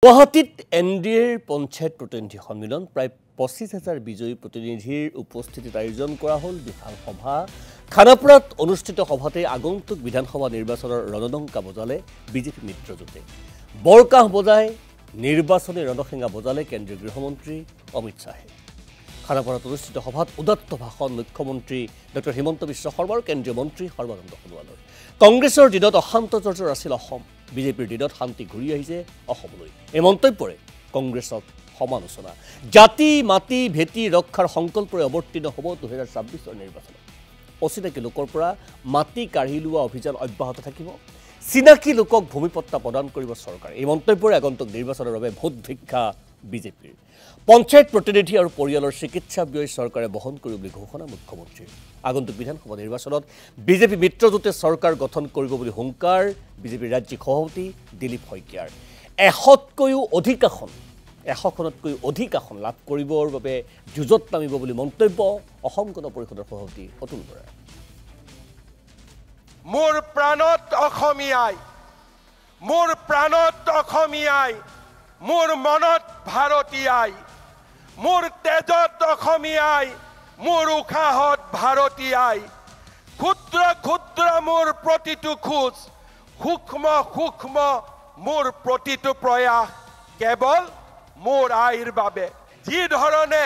গুৱাহাটীত এনডিএৰ পঞ্চায়ত প্ৰতিনিধি সন্মিলন প্ৰায় ২৫,০০০ বিজয়ী প্ৰতিনিধিৰ উপস্থিতিত আয়োজন কৰা হ'ল বিধানসভা খানাপাৰাত অনুষ্ঠিত সভাতে আগন্তুক বিধানসভা নিৰ্বাচনৰ ৰণডংকা বজালে বিজেপি মিত্ৰজোঁটে বৰকাহ বজাই নিৰ্বাচনী ৰণসেঙা বজালে কেন্দ্ৰীয় গৃহমন্ত্ৰী অমিত শ্বাহে খানাপাৰাত অনুষ্ঠিত সভাত উদাত্ত ভাষণ মুখ্যমন্ত্ৰী ডক্টৰ হিমন্ত বিশ্ব শৰ্মা আৰু কেন্দ্ৰীয় মন্ত্ৰী সৰ্বানন্দ সোণোৱালৰ কংগ্ৰেছৰ দিনত অশান্ত চৰ্চৰ আছিল অসম বিজেপিৰ দিনত শান্তি ঘূৰি আহিছে অসমলৈ এই মন্তব্যৰে কংগ্ৰেছক সমালোচনা জাতি মাটি ভেটি ৰক্ষাৰ সংকল্পৰে অৱতীৰ্ণ হ'ব ২০২৬ৰ নিৰ্বাচনত অচিনাকি লোকৰ পৰা মাটি কাঢ়ি লোৱা অভিযান অব্যাহত থাকিব চিনাকি লোকক ভূমিপট্টা প্ৰদান কৰিব চৰকাৰে এই মন্তব্যৰে আগন্তুক নিৰ্বাচনৰ বাবে ভোট ভিক্ষা বিজেপিৰ পঞ্চায়ত প্ৰতিনিধি আৰু পৰিয়ালৰ চিকিৎসা ব্যয় চৰকাৰে বহন কৰিব বুলি ঘোষণা মুখ্যমন্ত্ৰীৰ আগন্তুক বিধানসভা নিৰ্বাচনত বিজেপি মিত্ৰজোঁটে চৰকাৰ গঠন কৰিব বুলি হুংকাৰ বিজেপিৰ ৰাজ্যিক সভাপতি দিলীপ শইকীয়াৰ ১০০তকৈও অধিক আসন লাভ কৰিবৰ বাবে যুঁজত নামিব বুলি মন্তব্য অসম গণ পৰিষদৰ সভাপতি অতুল বৰাই মোৰ প্ৰাণত অসমীয়াই মোৰ মনত ভাৰতীয়াই মোৰ তেজত অসমীয়াই মোৰ উশাহত ভাৰতীয়াই ক্ষুদ্ৰ ক্ষুদ্ৰ মোৰ প্ৰতিটো খোজ সূক্ষ্ম সূক্ষ্ম মোৰ প্ৰতিটো প্ৰয়াস কেৱল মোৰ আইৰ বাবে যি ধৰণে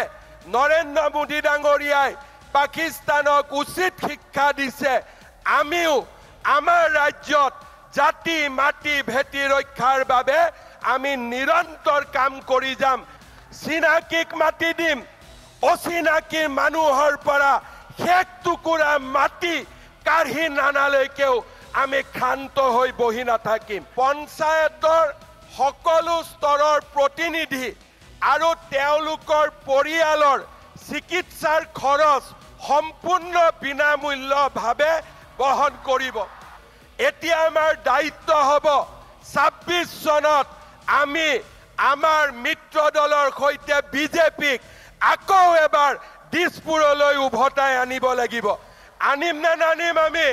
নৰেন্দ্ৰ মোদী ডাঙৰীয়াই পাকিস্তানক উচিত শিক্ষা দিছে আমিও আমাৰ ৰাজ্যত জাতি মাটি ভেটি ৰক্ষাৰ বাবে আমি নিৰন্তৰ কাম কৰি যাম চিনাকিক মাটি দিম অচিনাকি মানুহৰ পৰা শেষ টুকুৰা মাটি কাঢ়ি নানালৈকেও আমি ক্ষান্ত হৈ বহি নাথাকিম পঞ্চায়তৰ সকলো স্তৰৰ প্ৰতিনিধি আৰু তেওঁলোকৰ পৰিয়ালৰ চিকিৎসাৰ খৰচ সম্পূৰ্ণ বিনামূল্যভাৱে বহন কৰিব এতিয়া আমাৰ দায়িত্ব হ'ব ২৬ চনত আমি আমাৰ মিত্ৰ দলৰ সৈতে বিজেপিক আকৌ এবাৰ দিছপুৰলৈ উভতাই আনিব লাগিব আনিম নে নানিম আমি